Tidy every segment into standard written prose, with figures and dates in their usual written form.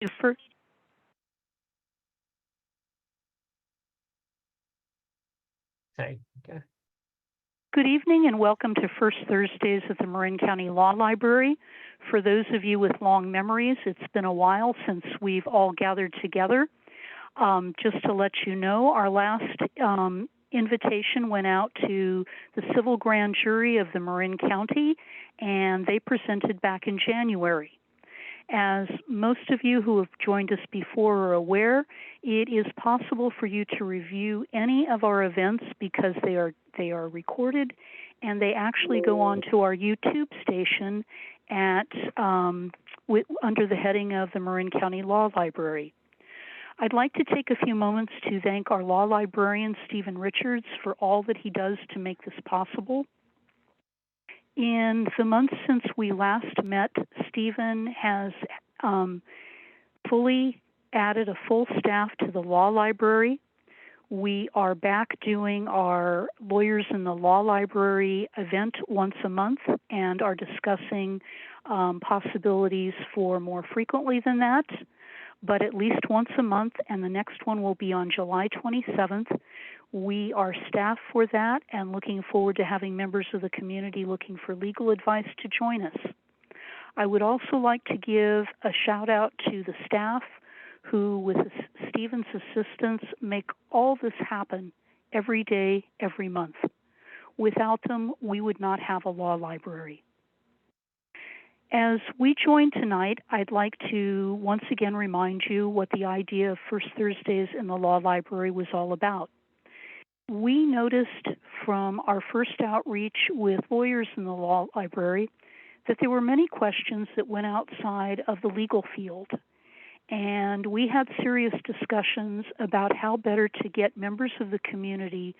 to first. Okay. Good evening and welcome to First Thursdays at the Marin County Law Library. For those of you with long memories, it's been a while since we've all gathered together. Just to let you know, our last invitation went out to the civil grand jury of the Marin County, and they presented back in January. As most of you who have joined us before are aware, it is possible for you to review any of our events because they are recorded, and they actually go on to our YouTube station at under the heading of the Marin County Law Library. I'd like to take a few moments to thank our law librarian, Stephen Richards, for all that he does to make this possible. In the months since we last met, Stephen has fully added a full staff to the law library. We are back doing our Lawyers in the Law Library event once a month and are discussing possibilities for more frequently than that, but at least once a month, and the next one will be on July 27th. We are staffed for that and looking forward to having members of the community looking for legal advice to join us. I would also like to give a shout out to the staff who, with Stephen's assistance, make all this happen every day, every month. Without them, we would not have a law library. As we join tonight, I'd like to once again remind you what the idea of First Thursdays in the Law Library was all about. We noticed from our first outreach with lawyers in the law library that there were many questions that went outside of the legal field. And we had serious discussions about how better to get members of the community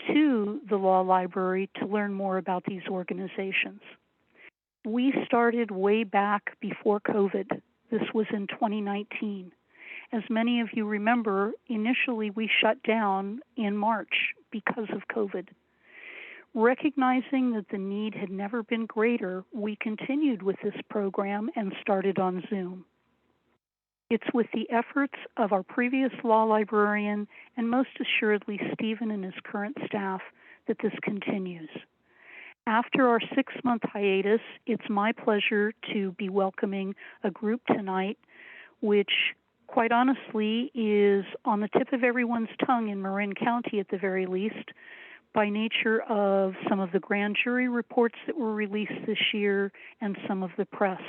to the law library to learn more about these organizations. We started way back before COVID. This was in 2019. As many of you remember, initially we shut down in March because of COVID. Recognizing that the need had never been greater, we continued with this program and started on Zoom. It's with the efforts of our previous law librarian and most assuredly Stephen and his current staff that this continues. After our 6-month hiatus, it's my pleasure to be welcoming a group tonight which quite honestly is on the tip of everyone's tongue in Marin County at the very least, by nature of some of the grand jury reports that were released this year and some of the press.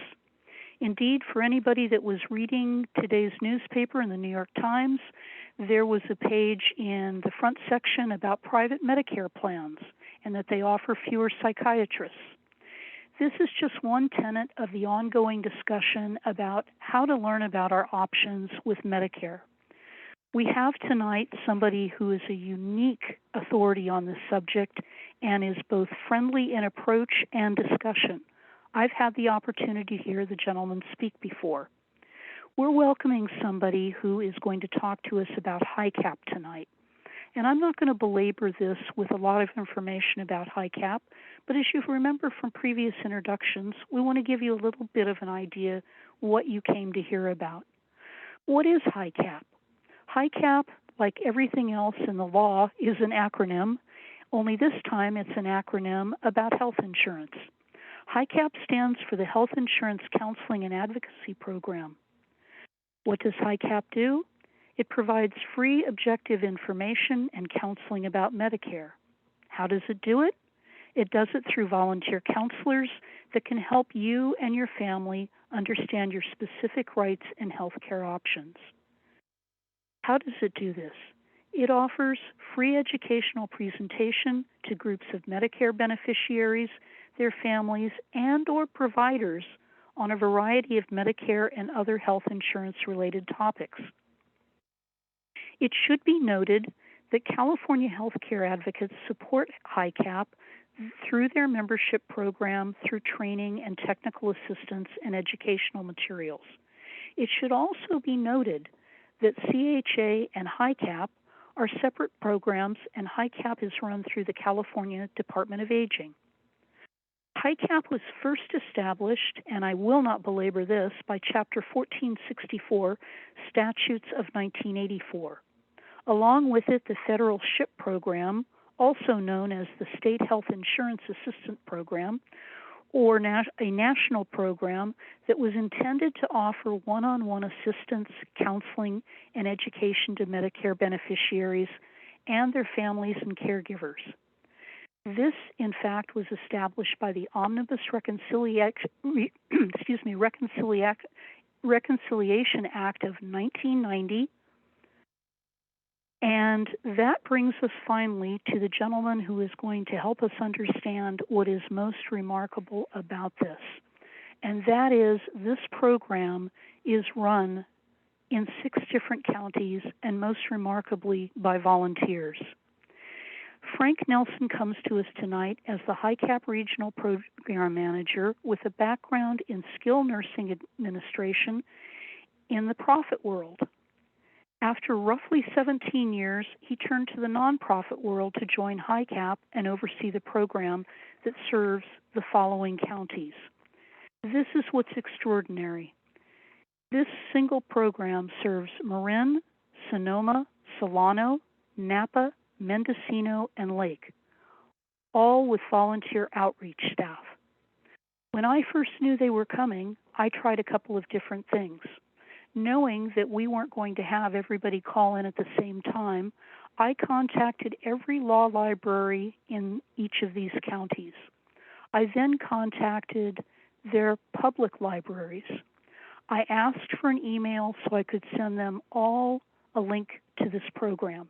Indeed, for anybody that was reading today's newspaper in the New York Times, there was a page in the front section about private Medicare plans and that they offer fewer psychiatrists. This is just one tenet of the ongoing discussion about how to learn about our options with Medicare. We have tonight somebody who is a unique authority on this subject and is both friendly in approach and discussion. I've had the opportunity to hear the gentleman speak before. We're welcoming somebody who is going to talk to us about HICAP tonight. And I'm not going to belabor this with a lot of information about HICAP, but as you remember from previous introductions, we want to give you a little bit of an idea what you came to hear about. What is HICAP? HICAP, like everything else in the law, is an acronym, only this time it's an acronym about health insurance. HICAP stands for the Health Insurance Counseling and Advocacy Program. What does HICAP do? It provides free, objective information and counseling about Medicare. How does it do it? It does it through volunteer counselors that can help you and your family understand your specific rights and health care options. How does it do this? It offers free educational presentation to groups of Medicare beneficiaries, their families, and/or providers on a variety of Medicare and other health insurance-related topics. It should be noted that California healthcare advocates support HICAP through their membership program, through training and technical assistance and educational materials. It should also be noted that CHA and HICAP are separate programs, and HICAP is run through the California Department of Aging. HICAP was first established, and I will not belabor this, by Chapter 1464, Statutes of 1984. Along with it, the Federal SHIP Program, also known as the State Health Insurance Assistance Program, or a national program that was intended to offer one-on-one assistance, counseling, and education to Medicare beneficiaries and their families and caregivers. This, in fact, was established by the Omnibus Reconciliation Act of 1990, and that brings us finally to the gentleman who is going to help us understand what is most remarkable about this, and that is this program is run in 6 different counties and most remarkably by volunteers. Frank Nelson comes to us tonight as the HICAP Regional Program Manager with a background in skilled nursing administration in the profit world. After roughly 17 years, he turned to the nonprofit world to join HICAP and oversee the program that serves the following counties. This is what's extraordinary. This single program serves Marin, Sonoma, Solano, Napa, Mendocino, and Lake, all with volunteer outreach staff. When I first knew they were coming, I tried a couple of different things. Knowing that we weren't going to have everybody call in at the same time, I contacted every law library in each of these counties. I then contacted their public libraries. I asked for an email so I could send them all a link to this program.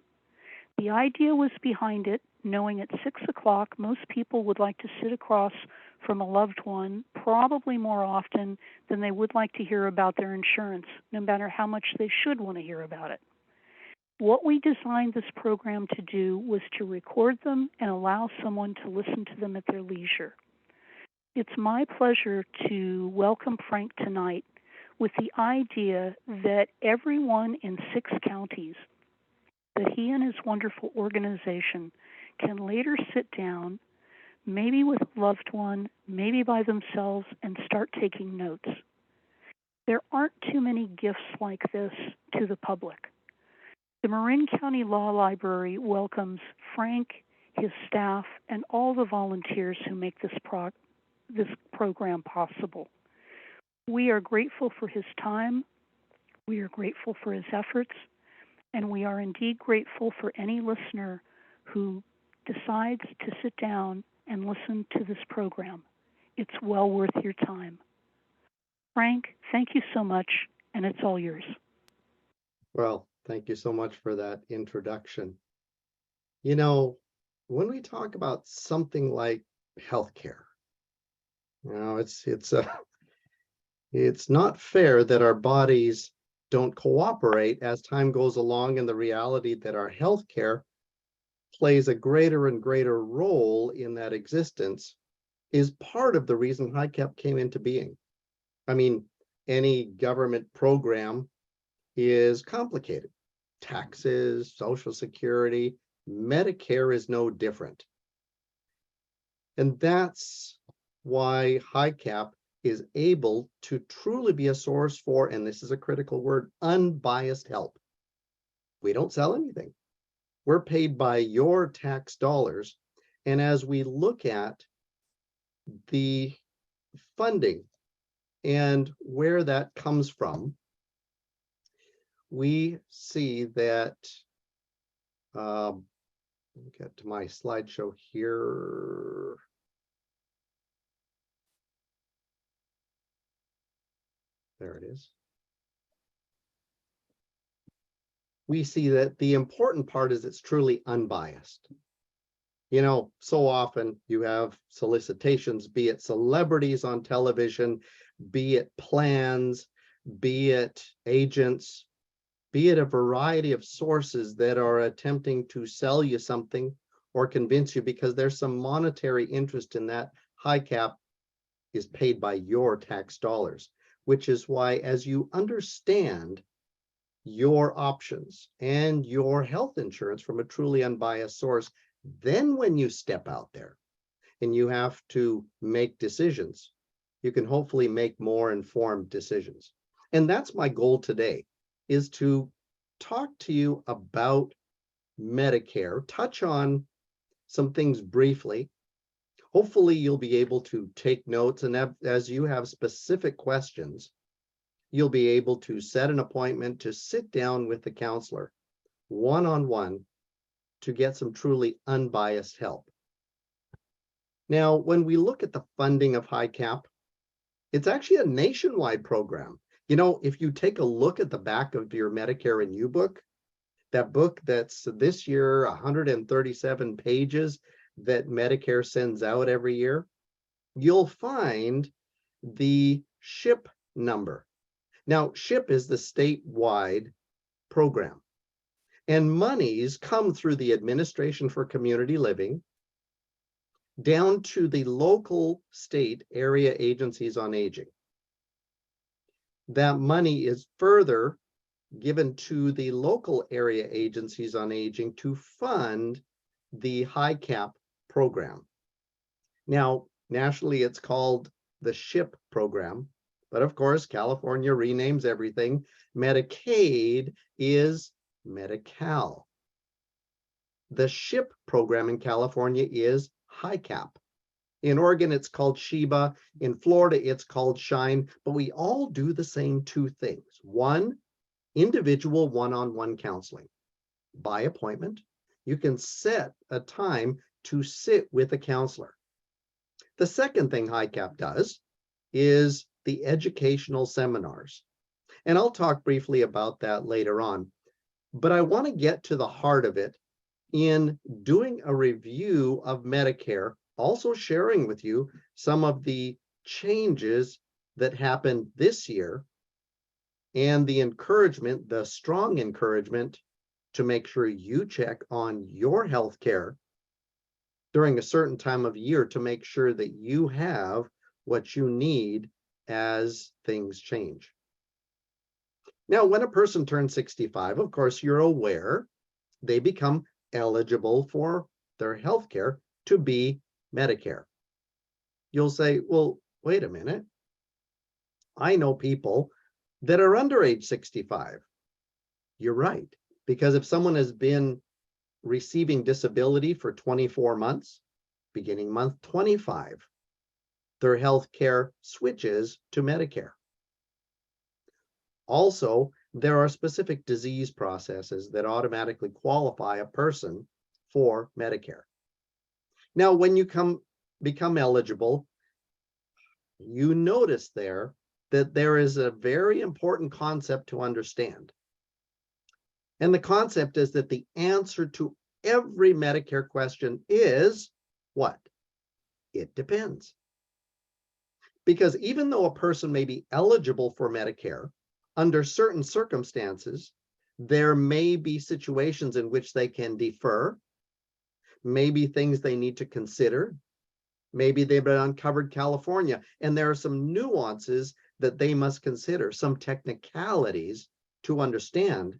The idea was behind it, knowing at 6 o'clock most people would like to sit across from a loved one, probably more often than they would like to hear about their insurance, no matter how much they should want to hear about it. What we designed this program to do was to record them and allow someone to listen to them at their leisure. It's my pleasure to welcome Frank tonight with the idea that everyone in 6 counties, that he and his wonderful organization can later sit down, maybe with a loved one, maybe by themselves, and start taking notes. There aren't too many gifts like this to the public. The Marin County Law Library welcomes Frank, his staff, and all the volunteers who make this program possible. We are grateful for his time, we are grateful for his efforts, and we are indeed grateful for any listener who decides to sit down and listen to this program. It's well worth your time. Frank, thank you so much, and it's all yours. Well, thank you so much for that introduction. You know, when we talk about something like healthcare, it's not fair that our bodies don't cooperate as time goes along, and the reality that our healthcare plays a greater and greater role in that existence is part of the reason HICAP came into being. I mean, any government program is complicated. Taxes, Social Security, Medicare is no different. And that's why HICAP is able to truly be a source for, and this is a critical word, unbiased help. We don't sell anything. We're paid by your tax dollars. And as we look at the funding and where that comes from, we see that, let me get to my slideshow here. There it is. We see that the important part is it's truly unbiased. You know, so often you have solicitations, be it celebrities on television, be it plans, be it agents, be it a variety of sources that are attempting to sell you something or convince you because there's some monetary interest in that. HICAP is paid by your tax dollars, which is why, as you understand your options and your health insurance from a truly unbiased source, then when you step out there and you have to make decisions, you can hopefully make more informed decisions. And that's my goal today, is to talk to you about Medicare, touch on some things briefly. Hopefully you'll be able to take notes, and as you have specific questions, you'll be able to set an appointment to sit down with the counselor one-on-one to get some truly unbiased help. Now, when we look at the funding of HICAP, it's actually a nationwide program. You know, if you take a look at the back of your Medicare and You book, that book that's this year 137 pages that Medicare sends out every year, you'll find the SHIP number. Now, SHIP is the statewide program, and monies come through the Administration for Community Living down to the local state area agencies on aging. That money is further given to the local area agencies on aging to fund the HICAP program. Now, nationally, it's called the SHIP program, but of course, California renames everything. Medicaid is Medi-Cal. The SHIP program in California is HICAP. In Oregon, it's called SHIBA. In Florida, it's called SHINE, but we all do the same two things. One, individual one-on-one counseling. By appointment, you can set a time to sit with a counselor. The second thing HICAP does is the educational seminars. And I'll talk briefly about that later on. But I want to get to the heart of it in doing a review of Medicare, also sharing with you some of the changes that happened this year and the encouragement, the strong encouragement to make sure you check on your health care during a certain time of year to make sure that you have what you need as things change. Now, when a person turns 65, of course, you're aware they become eligible for their health care to be Medicare. You'll say, well, wait a minute. I know people that are under age 65. You're right, because if someone has been receiving disability for 24 months, beginning month 25, their health care switches to Medicare. Also, there are specific disease processes that automatically qualify a person for Medicare. Now, when you become eligible, you notice there that there is a very important concept to understand. And the concept is that the answer to every Medicare question is what? It depends. Because even though a person may be eligible for Medicare, under certain circumstances, there may be situations in which they can defer, maybe things they need to consider, maybe they've been uncovered California, and there are some nuances that they must consider, some technicalities to understand,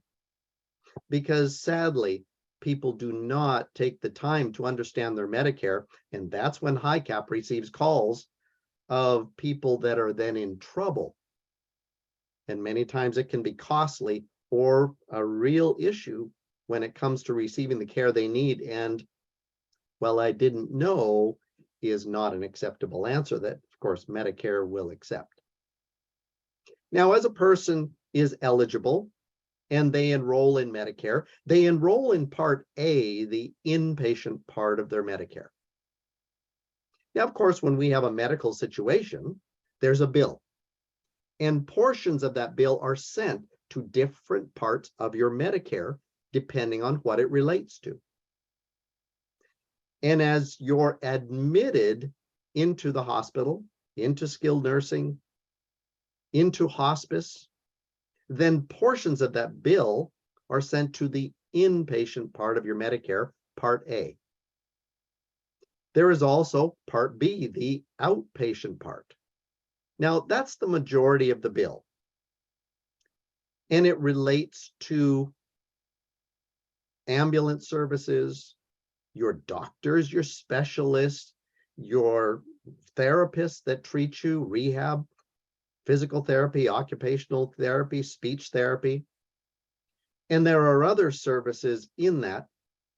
because sadly, people do not take the time to understand their Medicare, and that's when HICAP receives calls of people that are then in trouble. And many times it can be costly or a real issue when it comes to receiving the care they need. And, well, I didn't know is not an acceptable answer that, of course, Medicare will accept. Now, as a person is eligible and they enroll in Medicare, they enroll in Part A, the inpatient part of their Medicare. Now, of course, when we have a medical situation, there's a bill. And portions of that bill are sent to different parts of your Medicare, depending on what it relates to. And as you're admitted into the hospital, into skilled nursing, into hospice, then portions of that bill are sent to the inpatient part of your Medicare, Part A. There is also Part B, the outpatient part. Now, that's the majority of the bill. And it relates to ambulance services, your doctors, your specialists, your therapists that treat you, rehab, physical therapy, occupational therapy, speech therapy. And there are other services in that,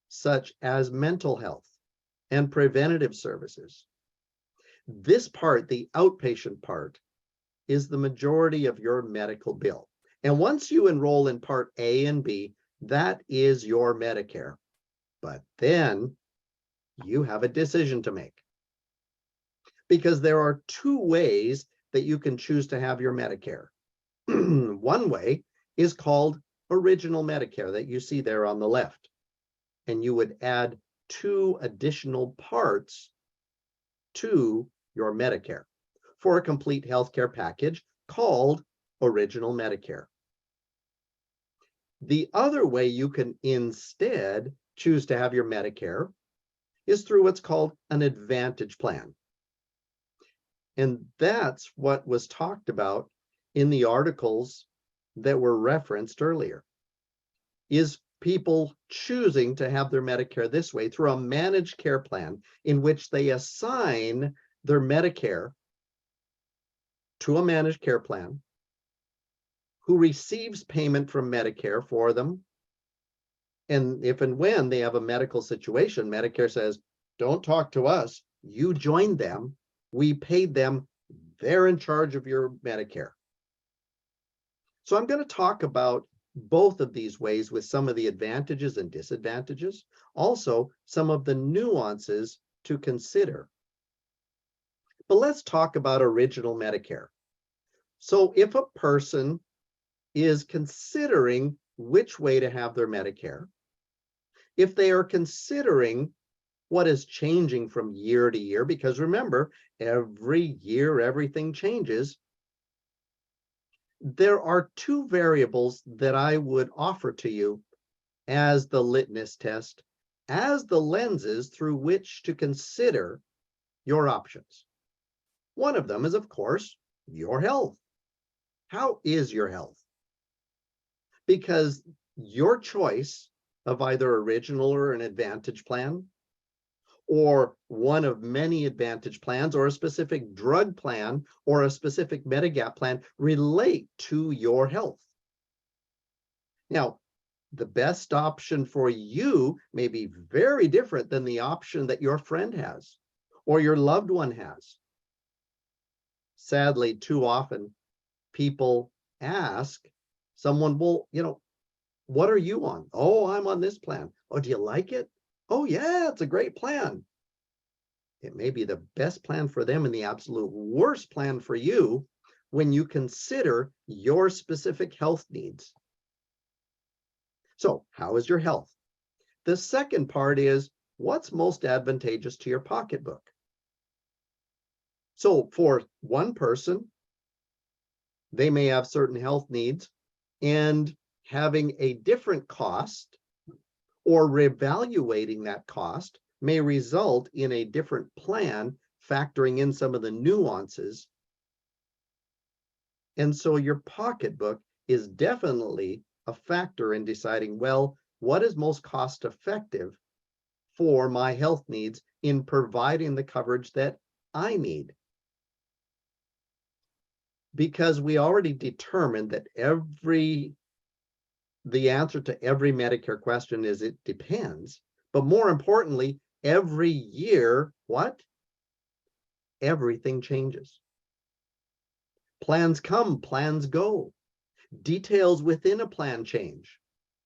such as mental health and preventative services. This part, the outpatient part, is the majority of your medical bill. And once you enroll in Part A and B, that is your Medicare. But then you have a decision to make. Because there are two ways that you can choose to have your Medicare. One way is called Original Medicare that you see there on the left. And you would add 2 additional parts to your Medicare for a complete healthcare package called Original Medicare. The other way you can instead choose to have your Medicare is through what's called an Advantage plan. And that's what was talked about in the articles that were referenced earlier, is people choosing to have their Medicare this way through a managed care plan in which they assign their Medicare to a managed care plan who receives payment from Medicare for them. And if and when they have a medical situation, Medicare says, don't talk to us, you joined them, we paid them, they're in charge of your Medicare. So I'm going to talk about both of these ways with some of the advantages and disadvantages, also some of the nuances to consider. But let's talk about Original Medicare. So if a person is considering which way to have their Medicare, if they are considering what is changing from year to year, because remember, every year everything changes, there are 2 variables that I would offer to you as the litmus test, as the lenses through which to consider your options. One of them is, of course, your health. How is your health? Because your choice of either Original or an Advantage plan, or one of many Advantage plans, or a specific drug plan, or a specific Medigap plan relate to your health. Now, the best option for you may be very different than the option that your friend has or your loved one has. Sadly, too often people ask someone, well, what are you on? Oh, I'm on this plan. Oh, do you like it? Oh, yeah, it's a great plan. It may be the best plan for them and the absolute worst plan for you when you consider your specific health needs. So, how is your health? The second part is, what's most advantageous to your pocketbook? So, for one person, they may have certain health needs, and having a different cost or reevaluating that cost may result in a different plan, factoring in some of the nuances. And so your pocketbook is definitely a factor in deciding, well, what is most cost effective for my health needs in providing the coverage that I need? Because we already determined that the answer to every Medicare question is it depends. But more importantly, every year, what? Everything changes. Plans come, plans go. Details within a plan change.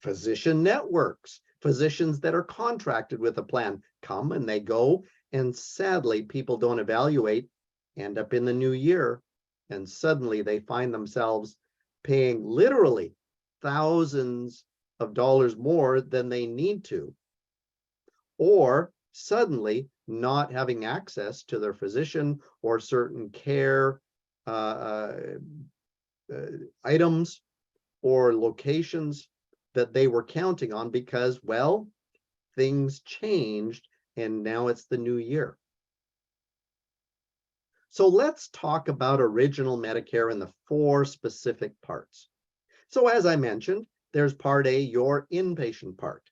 Physician networks, physicians that are contracted with a plan come and they go. And sadly, people don't evaluate, end up in the new year, and suddenly they find themselves paying literally thousands of dollars more than they need to, or suddenly not having access to their physician or certain care items or locations that they were counting on because, well, things changed and now it's the new year. So let's talk about Original Medicare in the 4 specific parts. So as I mentioned, there's Part A, your inpatient part.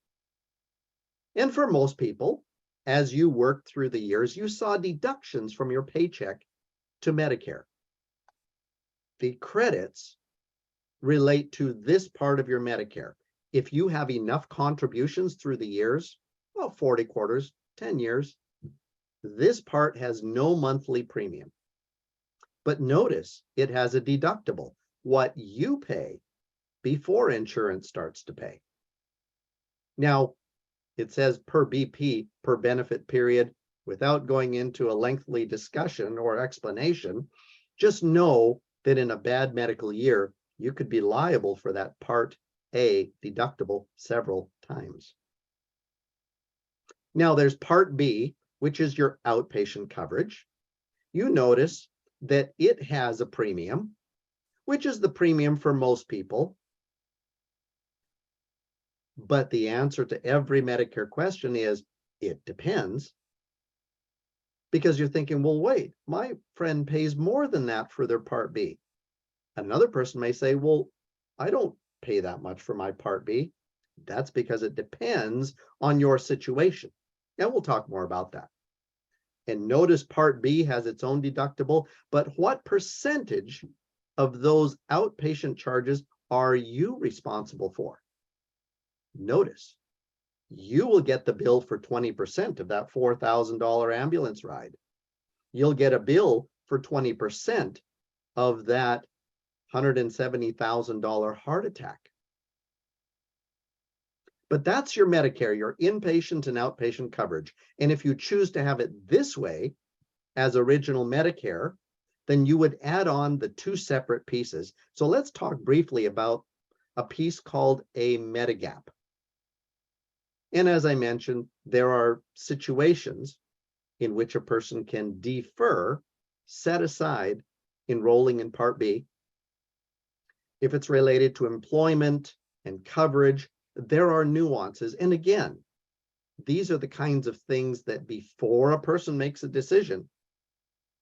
And for most people, as you worked through the years, you saw deductions from your paycheck to Medicare. The credits relate to this part of your Medicare. If you have enough contributions through the years, well, 40 quarters, 10 years, this part has no monthly premium. But notice it has a deductible, what you pay before insurance starts to pay. Now, it says per BP, per benefit period, without going into a lengthy discussion or explanation. Just know that in a bad medical year, you could be liable for that Part A deductible several times. Now there's Part B, which is your outpatient coverage. You notice that it has a premium, which is the premium for most people. But the answer to every Medicare question is, it depends. Because you're thinking, well, wait, my friend pays more than that for their Part B. Another person may say, well, I don't pay that much for my Part B. That's because it depends on your situation. And we'll talk more about that. And notice Part B has its own deductible, but what percentage of those outpatient charges are you responsible for? Notice, you will get the bill for 20% of that $4,000 ambulance ride. You'll get a bill for 20% of that $170,000 heart attack. But that's your Medicare, your inpatient and outpatient coverage. And if you choose to have it this way, as original Medicare, then you would add on the two separate pieces. So let's talk briefly about a piece called a Medigap. And as I mentioned, there are situations in which a person can defer, set aside enrolling in Part B. If it's related to employment and coverage, there are nuances. And again, these are the kinds of things that before a person makes a decision,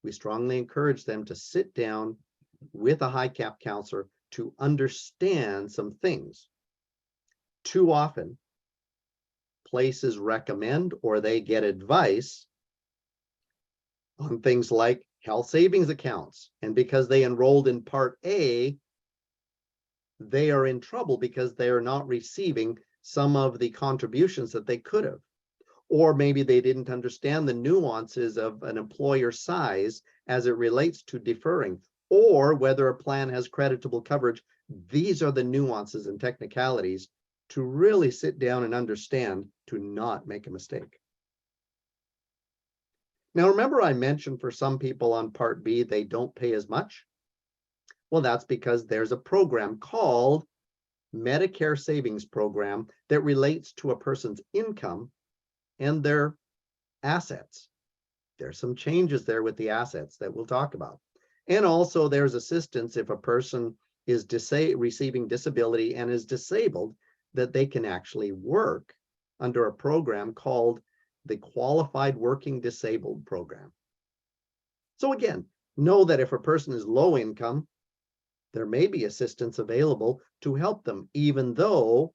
we strongly encourage them to sit down with a HICAP counselor to understand some things. Too often, places recommend or they get advice on things like health savings accounts. And because they enrolled in Part A, they are in trouble because they are not receiving some of the contributions that they could have. Or maybe they didn't understand the nuances of an employer size as it relates to deferring, or whether a plan has creditable coverage. These are the nuances and technicalities to really sit down and understand to not make a mistake. Now, remember I mentioned for some people on Part B, they don't pay as much. Well, that's because there's a program called Medicare Savings Program that relates to a person's income and their assets. There's some changes there with the assets that we'll talk about. And also there's assistance if a person is receiving disability and is disabled, that they can actually work under a program called the Qualified Working Disabled Program. So again, know that if a person is low income, there may be assistance available to help them, even though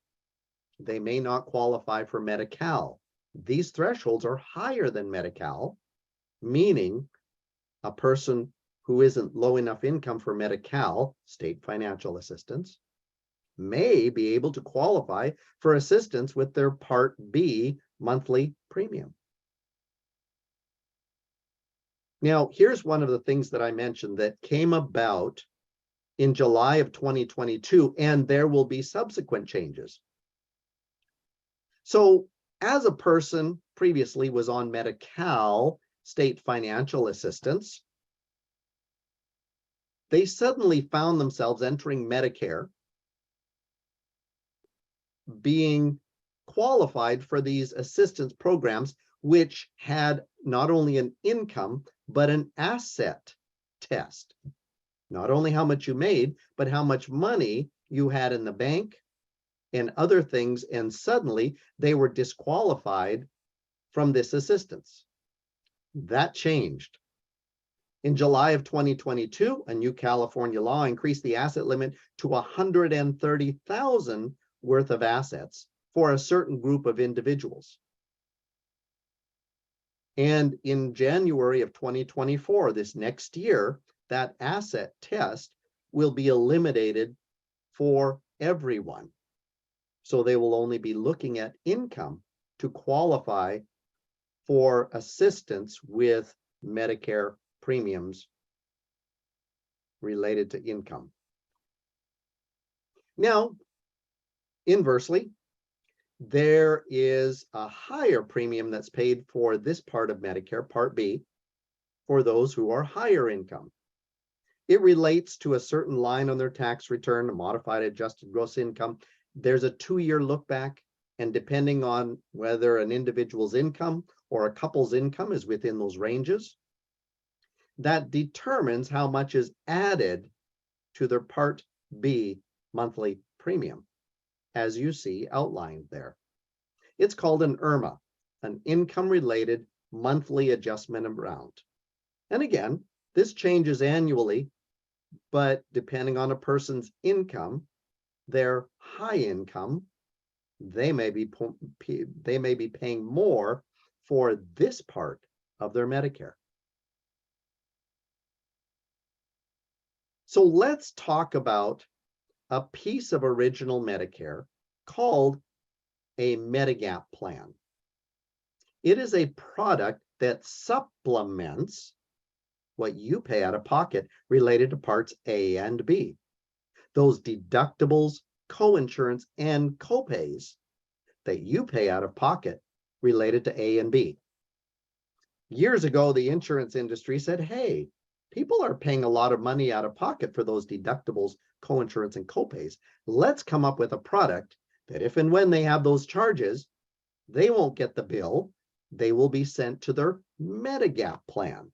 they may not qualify for Medi-Cal. These thresholds are higher than Medi-Cal, meaning a person who isn't low enough income for Medi-Cal, state financial assistance, may be able to qualify for assistance with their Part B monthly premium. Now, here's one of the things that I mentioned that came about in July of 2022, and there will be subsequent changes. So as a person previously was on Medi-Cal state financial assistance, they suddenly found themselves entering Medicare, being qualified for these assistance programs, which had not only an income, but an asset test. Not only how much you made, but how much money you had in the bank and other things. And suddenly they were disqualified from this assistance. That changed. In July of 2022, a new California law increased the asset limit to $130,000 worth of assets for a certain group of individuals. And in January of 2024, this next year, that asset test will be eliminated for everyone. So they will only be looking at income to qualify for assistance with Medicare premiums related to income. Now, inversely, there is a higher premium that's paid for this part of Medicare, Part B, for those who are higher income. It relates to a certain line on their tax return, a modified adjusted gross income. There's a 2-year look back, and depending on whether an individual's income or a couple's income is within those ranges, that determines how much is added to their Part B monthly premium, as you see outlined there. It's called an IRMA, an income-related monthly adjustment amount. And again, this changes annually, but depending on a person's income, their high income, they may be paying more for this part of their Medicare. So let's talk about a piece of original Medicare called a Medigap plan. It is a product that supplements what you pay out of pocket related to parts A and B. Those deductibles, coinsurance, and copays that you pay out of pocket related to A and B. Years ago, the insurance industry said, hey, people are paying a lot of money out of pocket for those deductibles, coinsurance, and copays. Let's come up with a product that if and when they have those charges, they won't get the bill. They will be sent to their Medigap plan.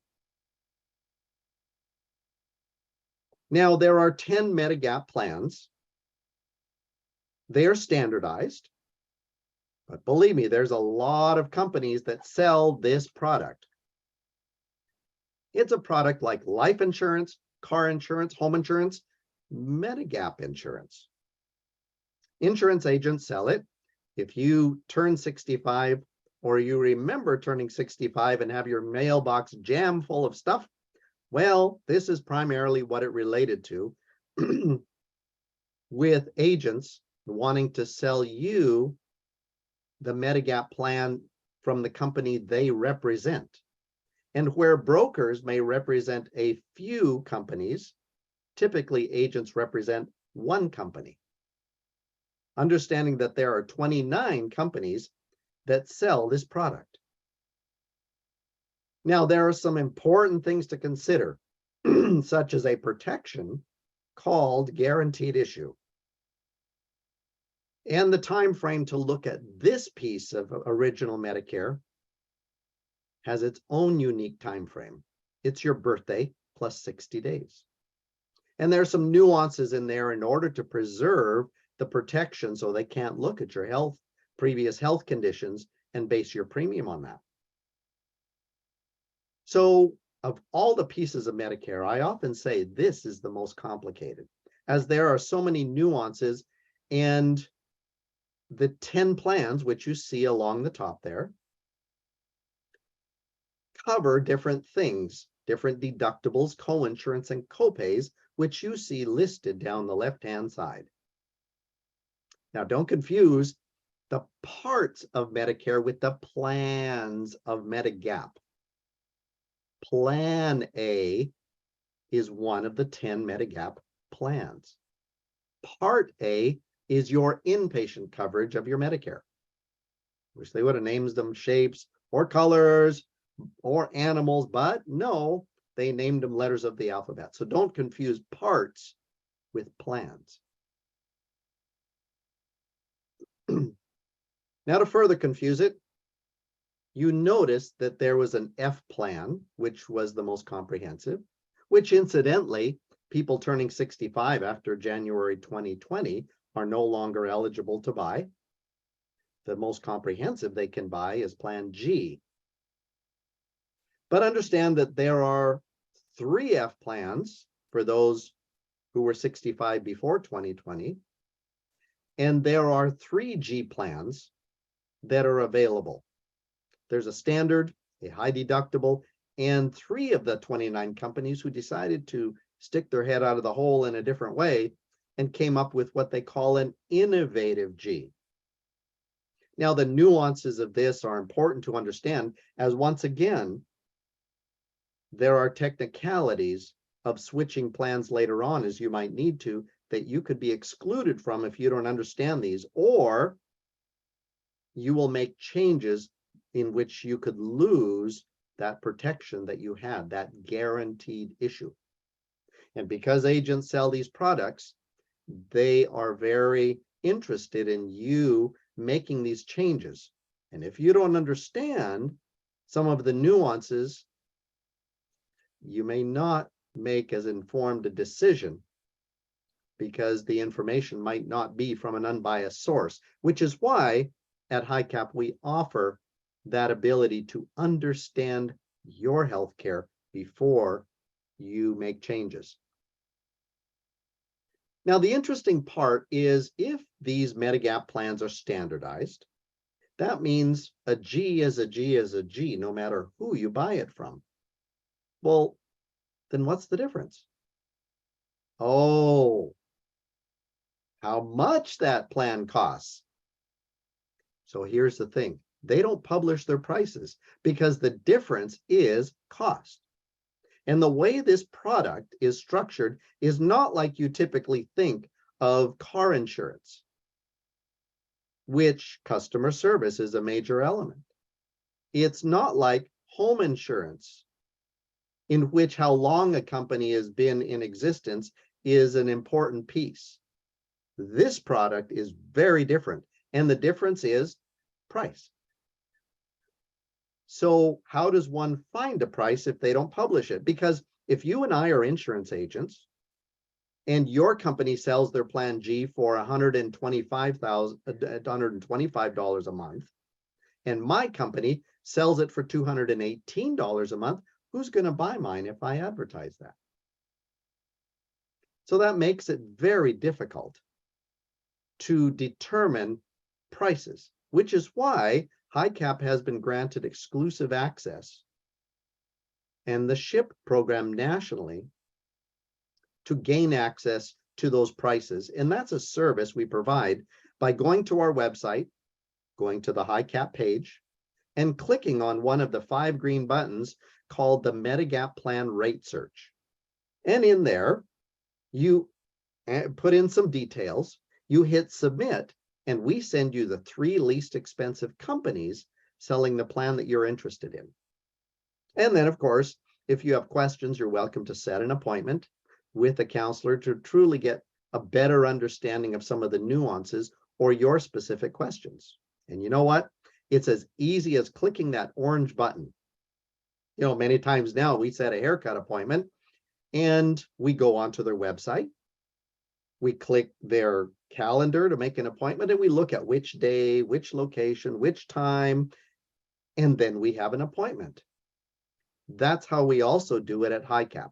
Now, there are 10 Medigap plans. They are standardized, but believe me, there's a lot of companies that sell this product. It's a product like life insurance, car insurance, home insurance, Medigap insurance. Insurance agents sell it. If you turn 65 or you remember turning 65 and have your mailbox jam full of stuff, well, this is primarily what it related to, with agents wanting to sell you the Medigap plan from the company they represent. And where brokers may represent a few companies, typically agents represent one company. Understanding that there are 29 companies that sell this product. Now, there are some important things to consider, such as a protection called guaranteed issue. And the time frame to look at this piece of original Medicare has its own unique time frame. It's your birthday plus 60 days. And there's some nuances in there in order to preserve the protection so they can't look at your health, previous health conditions, and base your premium on that. So of all the pieces of Medicare, I often say this is the most complicated, as there are so many nuances, and the 10 plans, which you see along the top there, cover different things, different deductibles, coinsurance, and copays, which you see listed down the left-hand side. Now, don't confuse the parts of Medicare with the plans of Medigap. Plan A is one of the 10 Medigap plans. Part A is your inpatient coverage of your Medicare. Wish they would have named them shapes or colors or animals, but no, they named them letters of the alphabet. So don't confuse parts with plans. Now, to further confuse it, you notice that there was an F plan, which was the most comprehensive, which incidentally, people turning 65 after January 2020 are no longer eligible to buy. The most comprehensive they can buy is Plan G. But understand that there are 3 F plans for those who were 65 before 2020, and there are 3 G plans that are available. There's a standard a high deductible, and 3 of the 29 companies who decided to stick their head out of the hole in a different way and came up with what they call an innovative G. Now, the nuances of this are important to understand, as once again, there are technicalities of switching plans later on, as you might need to, that you could be excluded from if you don't understand these, or you will make changes in which you could lose that protection that you had, that guaranteed issue. And because agents sell these products, they are very interested in you making these changes. And if you don't understand some of the nuances, you may not make as informed a decision because the information might not be from an unbiased source, which is why at HICAP we offer that ability to understand your healthcare before you make changes. Now, the interesting part is if these Medigap plans are standardized, that means a G is a G is a G, no matter who you buy it from. Well, then what's the difference? Oh, how much that plan costs. So here's the thing. They don't publish their prices because the difference is cost. And the way this product is structured is not like you typically think of car insurance, which customer service is a major element. It's not like home insurance, in which how long a company has been in existence is an important piece. This product is very different, and the difference is price. So how does one find a price if they don't publish it? Because if you and I are insurance agents and your company sells their plan G for $125 a month, and my company sells it for $218 a month, who's going to buy mine if I advertise that? So that makes it very difficult to determine prices, which is why HICAP has been granted exclusive access and the SHIP program nationally to gain access to those prices. And that's a service we provide by going to our website, going to the HICAP page, and clicking on one of the 5 green buttons called the Medigap Plan Rate Search. And in there, you put in some details, you hit submit, and we send you the 3 least expensive companies selling the plan that you're interested in. And then, of course, if you have questions, you're welcome to set an appointment with a counselor to truly get a better understanding of some of the nuances or your specific questions. And you know what? It's as easy as clicking that orange button. You know, many times now we set a haircut appointment and we go onto their website. We click their calendar to make an appointment, and we look at which day, which location, which time, and then we have an appointment. That's how we also do it at HICAP.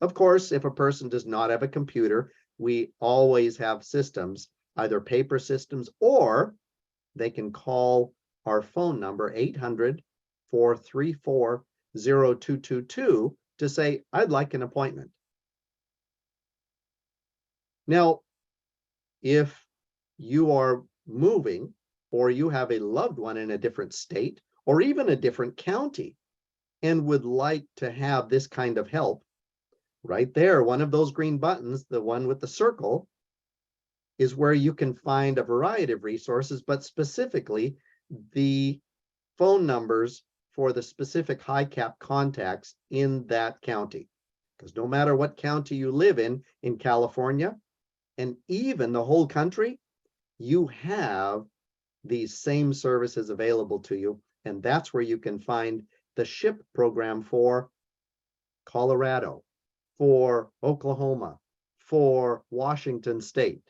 Of course, if a person does not have a computer, we always have systems, either paper systems, or they can call our phone number 800-434-0222 to say, I'd like an appointment. Now, if you are moving or you have a loved one in a different state or even a different county and would like to have this kind of help, right there, one of those green buttons, the one with the circle, is where you can find a variety of resources, but specifically the phone numbers for the specific HICAP contacts in that county. Because no matter what county you live in California, and even the whole country, you have these same services available to you. And that's where you can find the SHIP program for Colorado, for Oklahoma, for Washington State.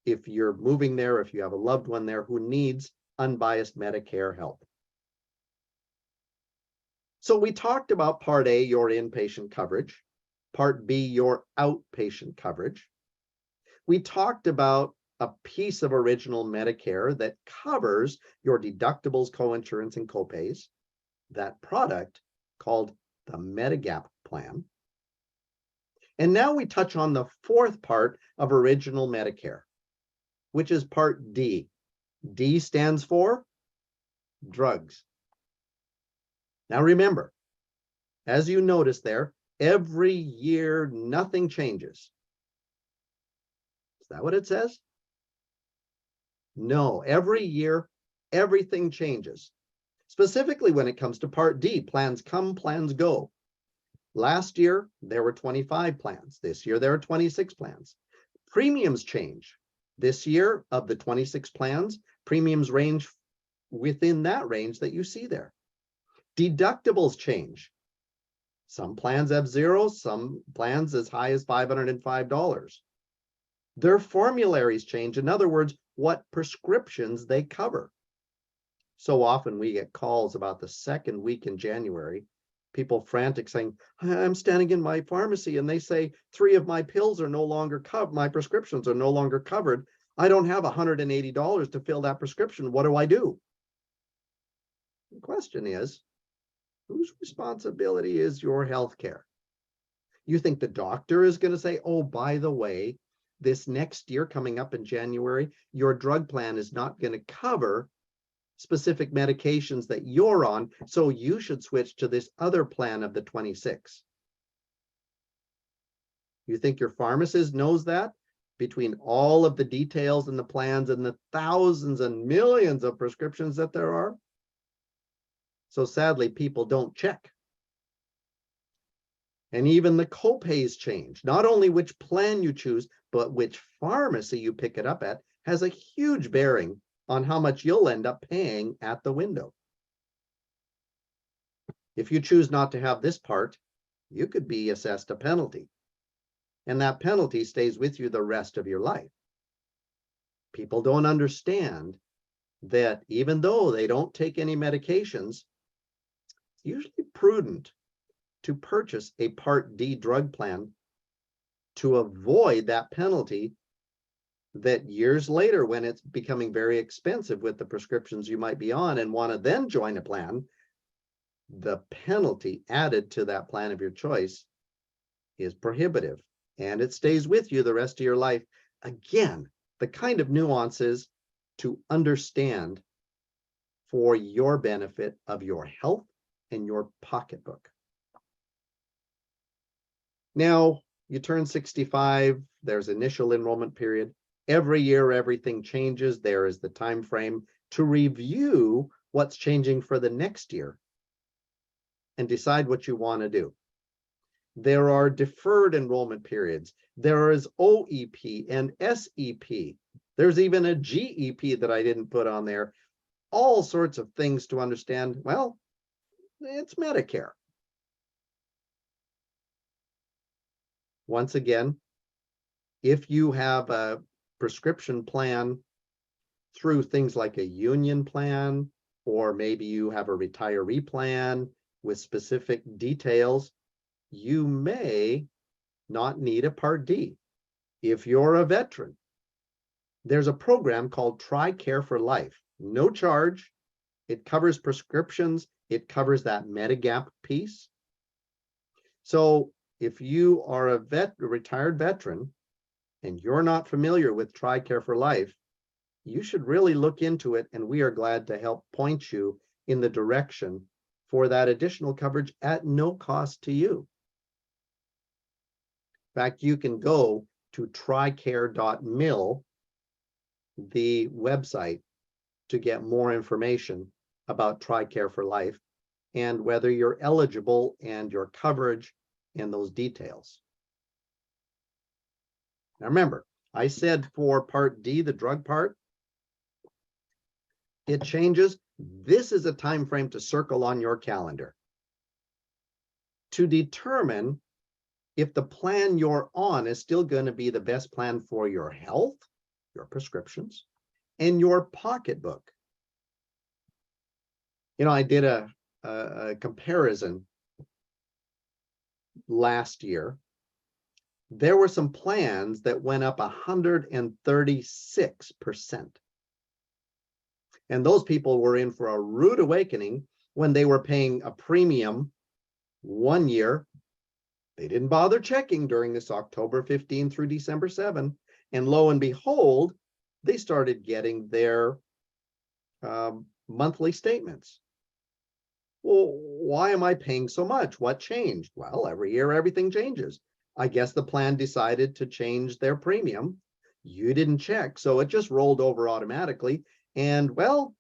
If you're moving there, if you have a loved one there who needs unbiased Medicare help. So we talked about Part A, your inpatient coverage, Part B, your outpatient coverage. We talked about a piece of original Medicare that covers your deductibles, coinsurance, and copays. that product called the Medigap plan. And now we touch on the fourth part of original Medicare, which is Part D. D stands for drugs. Now remember, as you notice there, every year nothing changes. Is that what it says? No, every year everything changes. Specifically when it comes to Part D, plans come, plans go. Last year, there were 25 plans. This year, there are 26 plans. Premiums change. This year, of the 26 plans, premiums range within that range that you see there. Deductibles change. Some plans have zero, some plans as high as $505. Their formularies change. In other words, what prescriptions they cover. So often we get calls about the second week in January, people frantic saying, I'm standing in my pharmacy and they say 3 of my pills are no longer covered, my prescriptions are no longer covered. I don't have $180 to fill that prescription. What do I do? The question is, whose responsibility is your health care? You think the doctor is going to say, oh, by the way, this next year coming up in January, your drug plan is not going to cover specific medications that you're on, so you should switch to this other plan of the 26. You think your pharmacist knows that? Between all of the details and the plans and the thousands and millions of prescriptions that there are? So sadly, people don't check. And even the copays change. Not only which plan you choose, but which pharmacy you pick it up at has a huge bearing on how much you'll end up paying at the window. If you choose not to have this part, you could be assessed a penalty. And that penalty stays with you the rest of your life. People don't understand that even though they don't take any medications, it's usually prudent to purchase a Part D drug plan to avoid that penalty that years later, when it's becoming very expensive with the prescriptions you might be on and want to then join a plan, the penalty added to that plan of your choice is prohibitive, and it stays with you the rest of your life. Again, the kind of nuances to understand for your benefit of your health and your pocketbook. Now, you turn 65, there's initial enrollment period. Every year, everything changes. There is the time frame to review what's changing for the next year and decide what you want to do. There are deferred enrollment periods. There is OEP and SEP. There's even a GEP that I didn't put on there. All sorts of things to understand. Well, it's Medicare. Once again, if you have a prescription plan through things like a union plan, or maybe you have a retiree plan with specific details, you may not need a Part D. If you're a veteran, there's a program called TRICARE for Life. No charge. It covers prescriptions. It covers that Medigap piece. So if you are a retired veteran, and you're not familiar with TRICARE for Life, you should really look into it, and we are glad to help point you in the direction for that additional coverage at no cost to you. In fact, you can go to tricare.mil, the website, to get more information about TRICARE for Life and whether you're eligible and your coverage and those details. Now remember, I said for Part D, the drug part, it changes. This is a time frame to circle on your calendar to determine if the plan you're on is still going to be the best plan for your health, your prescriptions, and your pocketbook. You know, I did a comparison last year. There were some plans that went up 136%. And those people were in for a rude awakening when they were paying a premium one year, they didn't bother checking during this October 15 through December 7. And lo and behold, they started getting their monthly statements. Well, why am I paying so much? What changed? Well, every year, everything changes. I guess the plan decided to change their premium. You didn't check, so it just rolled over automatically. And well,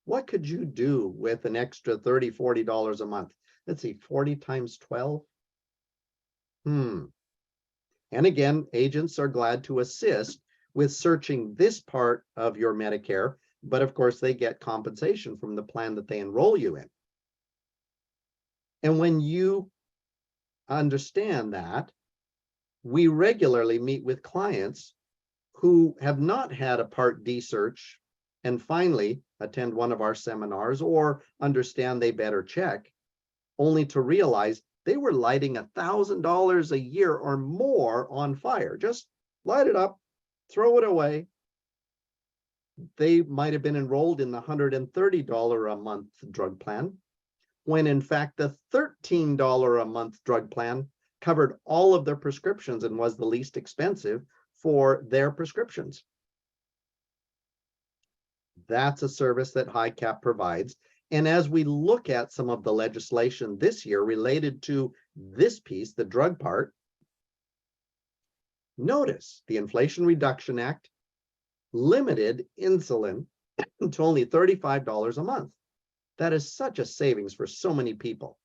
what could you do with an extra $30, $40 a month? Let's see, 40 times 12. And again, agents are glad to assist with searching this part of your Medicare, but of course they get compensation from the plan that they enroll you in. And when you understand that, we regularly meet with clients who have not had a Part D search and finally attend one of our seminars or understand they better check, only to realize they were lighting $1,000 a year or more on fire. Just light it up, throw it away. They might have been enrolled in the $130 a month drug plan, when in fact the $13 a month drug plan covered all of their prescriptions and was the least expensive for their prescriptions. That's a service that HICAP provides. And as we look at some of the legislation this year related to this piece, the drug part, notice the Inflation Reduction Act limited insulin to only $35 a month. That is such a savings for so many people.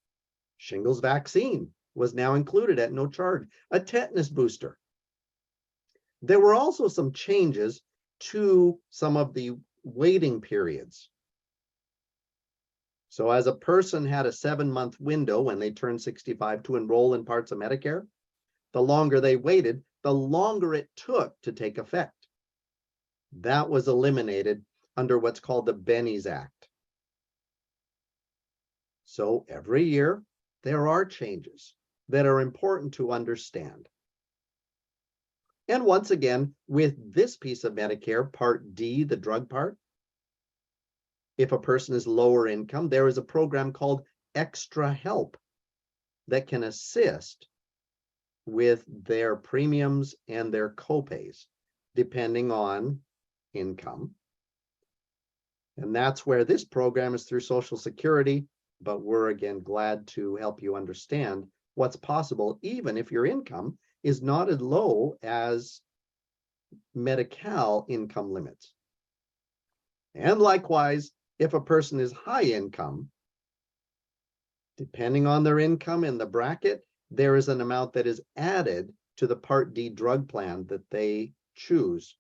Shingles vaccine was now included at no charge, a tetanus booster. There were also some changes to some of the waiting periods. So as a person had a 7-month window when they turned 65 to enroll in parts of Medicare, the longer they waited, the longer it took to take effect. That was eliminated under what's called the Benny's Act. So every year, there are changes that are important to understand. And once again, with this piece of Medicare, Part D, the drug part, if a person is lower income, there is a program called Extra Help that can assist with their premiums and their copays, depending on income. And that's where this program is through Social Security, but we're again glad to help you understand what's possible, even if your income is not as low as Medi-Cal income limits. And likewise, if a person is high income, depending on their income in the bracket, there is an amount that is added to the Part D drug plan that they choose.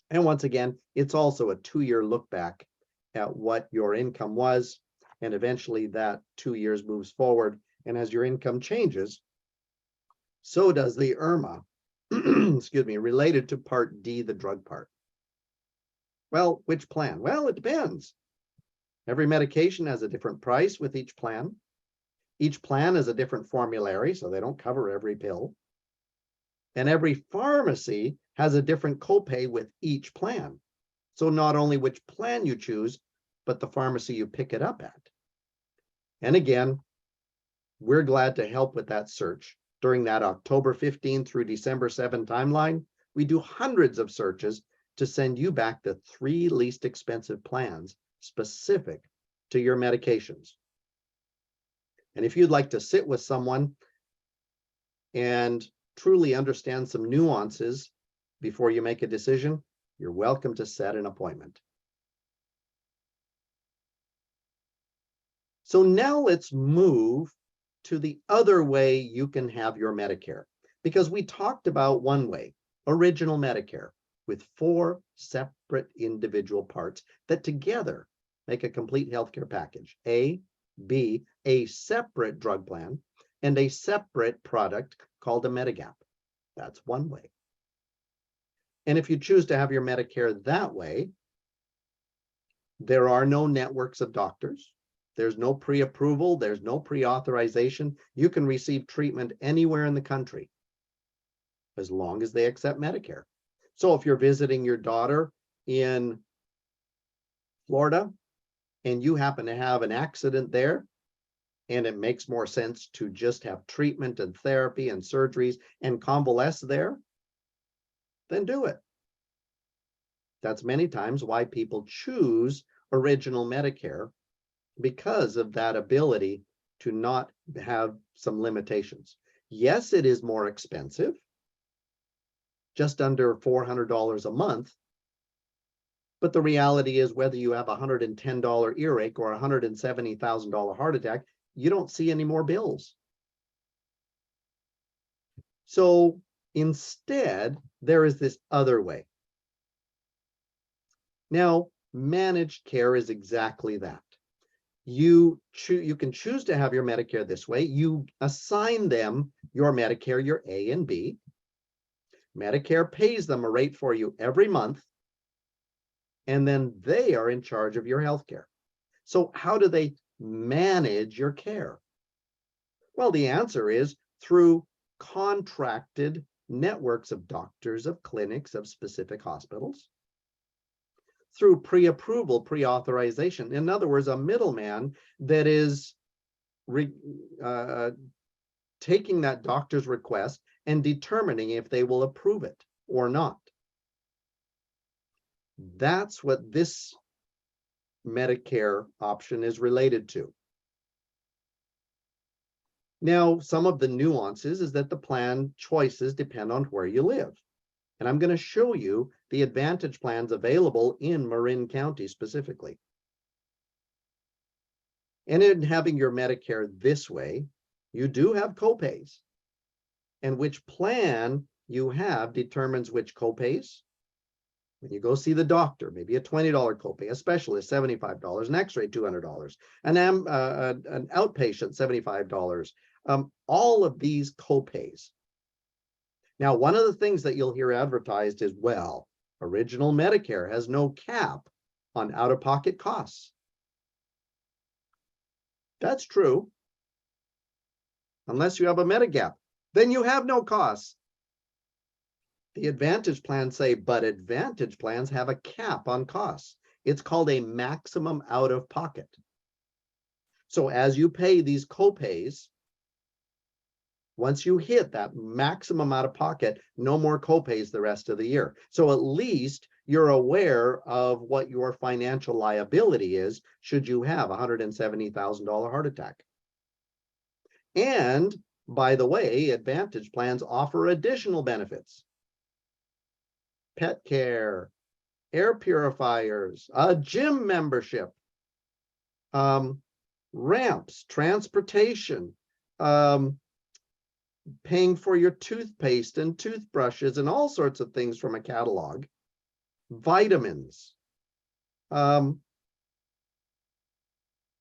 And once again, it's also a 2-year look back at what your income was, and eventually that 2 years moves forward. And as your income changes, so does the IRMA, excuse me, related to Part D, the drug part. Well, which plan? Well, it depends. Every medication has a different price with each plan. Each plan is a different formulary, so they don't cover every pill. And every pharmacy has a different copay with each plan. So not only which plan you choose, but the pharmacy you pick it up at. And again, we're glad to help with that search. During that October 15 through December 7 timeline, we do hundreds of searches to send you back the 3 least expensive plans specific to your medications. And if you'd like to sit with someone and truly understand some nuances before you make a decision, you're welcome to set an appointment. So now let's move to the other way you can have your Medicare, because we talked about one way, original Medicare, with 4 separate individual parts that together make a complete healthcare package. A, B, a separate drug plan, and a separate product called a Medigap. That's one way. And if you choose to have your Medicare that way, there are no networks of doctors. There's no pre-approval. There's no pre-authorization. You can receive treatment anywhere in the country as long as they accept Medicare. So if you're visiting your daughter in Florida, and you happen to have an accident there, and it makes more sense to just have treatment and therapy and surgeries and convalesce there, then do it. That's many times why people choose original Medicare, because of that ability to not have some limitations. Yes, it is more expensive, just under $400 a month. But the reality is, whether you have a $110 earache or a $170,000 heart attack, you don't see any more bills. So instead, there is this other way. Now, managed care is exactly that. You can choose to have your Medicare this way. You assign them your Medicare, your A and B. Medicare pays them a rate for you every month, and then they are in charge of your health care. So how do they manage your care? Well, the answer is through contracted networks of doctors, of clinics, of specific hospitals, through pre-approval, pre-authorization. In other words, a middleman that is taking that doctor's request and determining if they will approve it or not. That's what this Medicare option is related to. Now, some of the nuances is that the plan choices depend on where you live. And I'm going to show you the Advantage plans available in Marin County specifically. And in having your Medicare this way, you do have copays. And which plan you have determines which copays. When you go see the doctor, maybe a $20 copay, a specialist, $75, an x-ray, $200, an outpatient, $75. All of these copays. Now, one of the things that you'll hear advertised is, well, original Medicare has no cap on out-of-pocket costs. That's true. Unless you have a Medigap, then you have no costs. The Advantage plans say, but Advantage plans have a cap on costs. It's called a maximum out-of-pocket. So as you pay these copays, once you hit that maximum out of pocket, no more copays the rest of the year. So at least you're aware of what your financial liability is should you have a $170,000 heart attack. And by the way, Advantage plans offer additional benefits. Pet care, air purifiers, a gym membership, ramps, transportation, paying for your toothpaste and toothbrushes and all sorts of things from a catalog, vitamins. But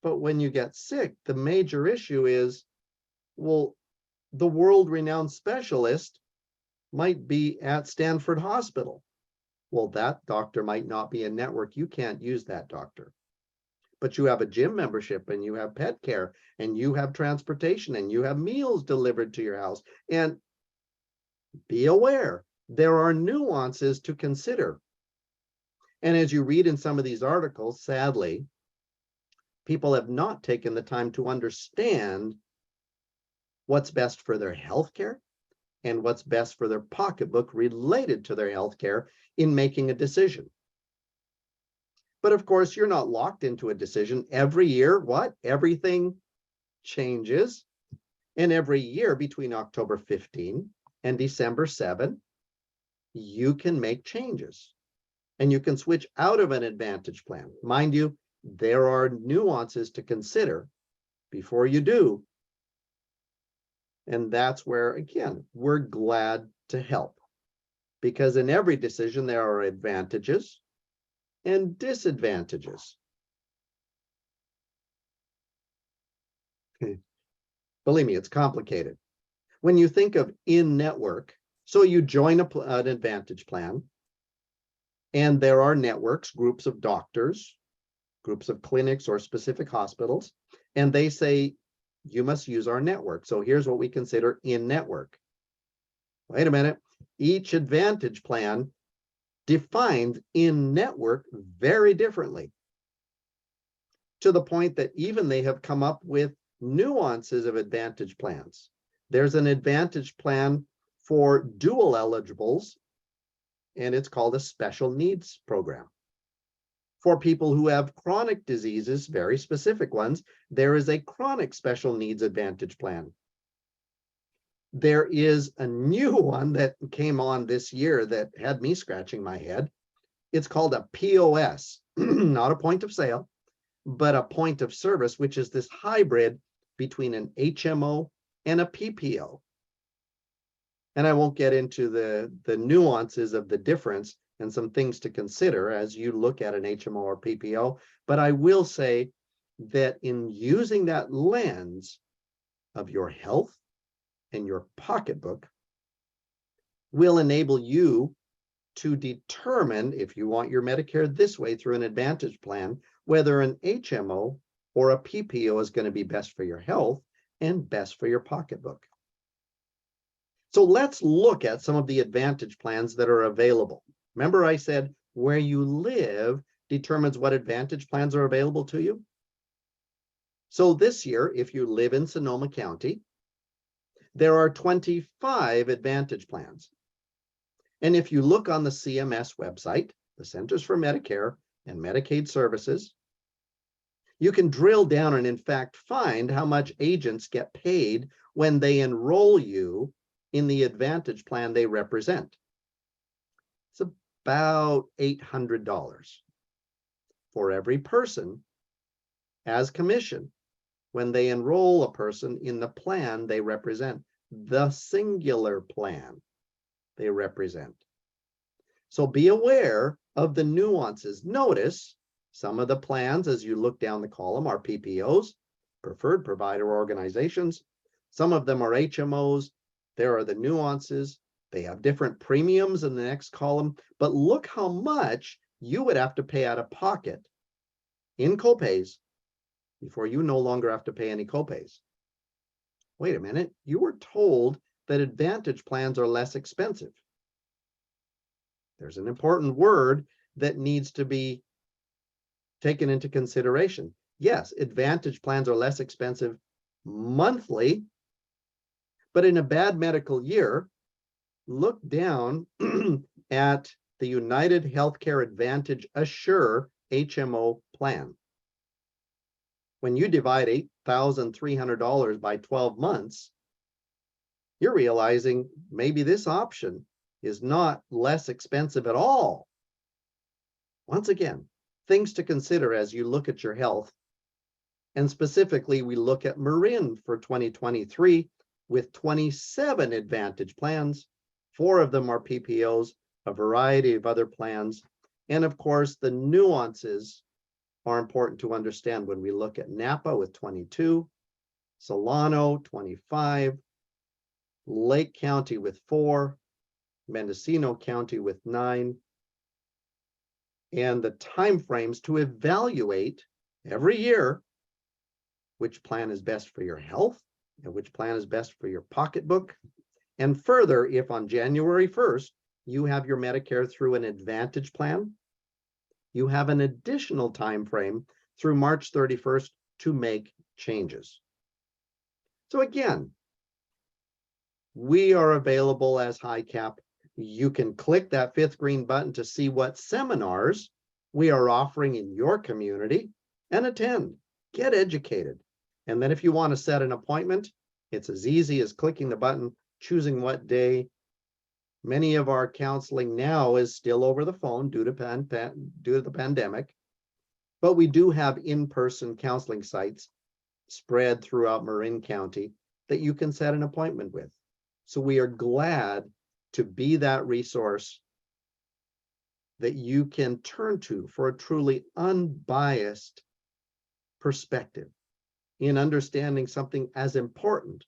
when you get sick, the major issue is, well, the world-renowned specialist might be at Stanford Hospital. Well, that doctor might not be in network. You can't use that doctor. But you have a gym membership, and you have pet care, and you have transportation, and you have meals delivered to your house. And be aware, there are nuances to consider. And as you read in some of these articles, sadly, people have not taken the time to understand what's best for their health care and what's best for their pocketbook related to their health care in making a decision. But of course, you're not locked into a decision. Every year, what? Everything changes. And every year between October 15 and December 7, you can make changes. And you can switch out of an Advantage plan. Mind you, there are nuances to consider before you do. And that's where, again, we're glad to help. Because in every decision, there are advantages and disadvantages. Believe me, it's complicated. When you think of in-network, so you join an Advantage plan, and there are networks, groups of doctors, groups of clinics or specific hospitals, and they say, you must use our network. So here's what we consider in-network. Wait a minute. Each Advantage plan defines in-network very differently. to the point that even they have come up with nuances of Advantage plans. There's an Advantage plan for dual eligibles, and it's called a special needs program. For people who have chronic diseases, very specific ones, there is a chronic special needs Advantage plan. There is a new one that came on this year that had me scratching my head. It's called a POS, not a point of sale, but a point of service, which is this hybrid between an HMO and a PPO. And I won't get into the nuances of the difference and some things to consider as you look at an HMO or PPO, but I will say that in using that lens of your health and your pocketbook will enable you to determine, if you want your Medicare this way through an Advantage plan, whether an HMO or a PPO is going to be best for your health and best for your pocketbook. So let's look at some of the Advantage plans that are available. Remember I said where you live determines what Advantage plans are available to you? So this year, if you live in Sonoma County, there are 25 Advantage plans. And if you look on the CMS website, the Centers for Medicare and Medicaid Services, you can drill down and in fact find how much agents get paid when they enroll you in the Advantage plan they represent. It's about $800 for every person as commission when they enroll a person in the plan they represent, the singular plan they represent. So be aware of the nuances. Notice some of the plans as you look down the column are PPOs, preferred provider organizations. Some of them are HMOs. There are the nuances. They have different premiums in the next column, but look how much you would have to pay out of pocket in copays before you no longer have to pay any copays. Wait a minute, you were told that Advantage plans are less expensive. There's an important word that needs to be taken into consideration. Yes, Advantage plans are less expensive monthly, but in a bad medical year, look down at the United Healthcare Advantage Assure HMO plan. When you divide $8,300 by 12 months, you're realizing maybe this option is not less expensive at all. Once again, things to consider as you look at your health. And specifically, we look at Marin for 2023 with 27 Advantage plans. 4 of them are PPOs, a variety of other plans. And of course, the nuances are important to understand when we look at Napa with 22, Solano 25, Lake County with 4, Mendocino County with 9, and the timeframes to evaluate every year which plan is best for your health and which plan is best for your pocketbook. And further, if on January 1st, you have your Medicare through an Advantage plan, you have an additional time frame through March 31st to make changes. So again, we are available as HICAP. You can click that 5th green button to see what seminars we are offering in your community and attend, get educated. And then if you want to set an appointment, it's as easy as clicking the button, choosing what day. Many of our counseling now is still over the phone due to the pandemic, but we do have in-person counseling sites spread throughout Marin County that you can set an appointment with. So we are glad to be that resource that you can turn to for a truly unbiased perspective in understanding something as important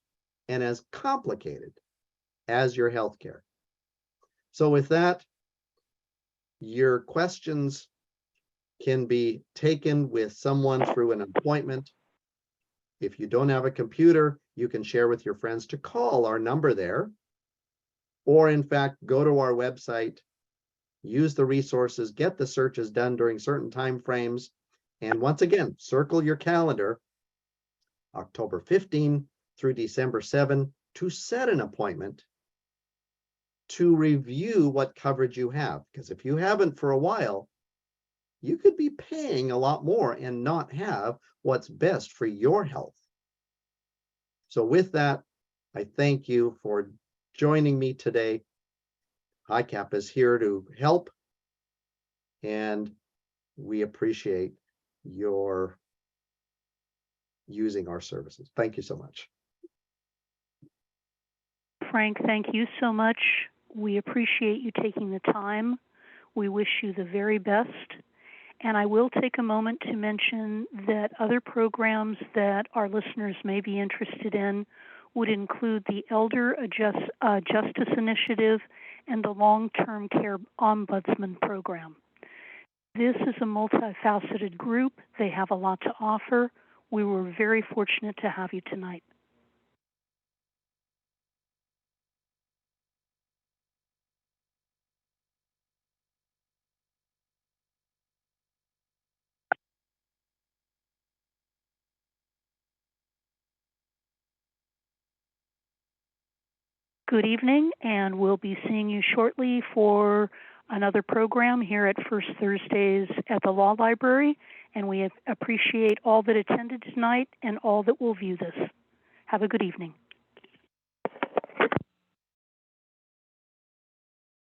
and as complicated as your healthcare. So with that, your questions can be taken with someone through an appointment. If you don't have a computer, you can share with your friends to call our number there, or in fact, go to our website, use the resources, get the searches done during certain time frames, And once again, circle your calendar, October 15 through December 7, to set an appointment to review what coverage you have. Because if you haven't for a while, you could be paying a lot more and not have what's best for your health. So with that, I thank you for joining me today. HICAP is here to help, and we appreciate your using our services. Thank you so much. Frank, thank you so much. We appreciate you taking the time. We wish you the very best. And I will take a moment to mention that other programs that our listeners may be interested in would include the Elder Justice Initiative and the Long-Term Care Ombudsman Program. This is a multifaceted group. They have a lot to offer. We were very fortunate to have you tonight. Good evening, and we'll be seeing you shortly for another program here at First Thursdays at the Law Library, and we appreciate all that attended tonight and all that will view this. Have a good evening.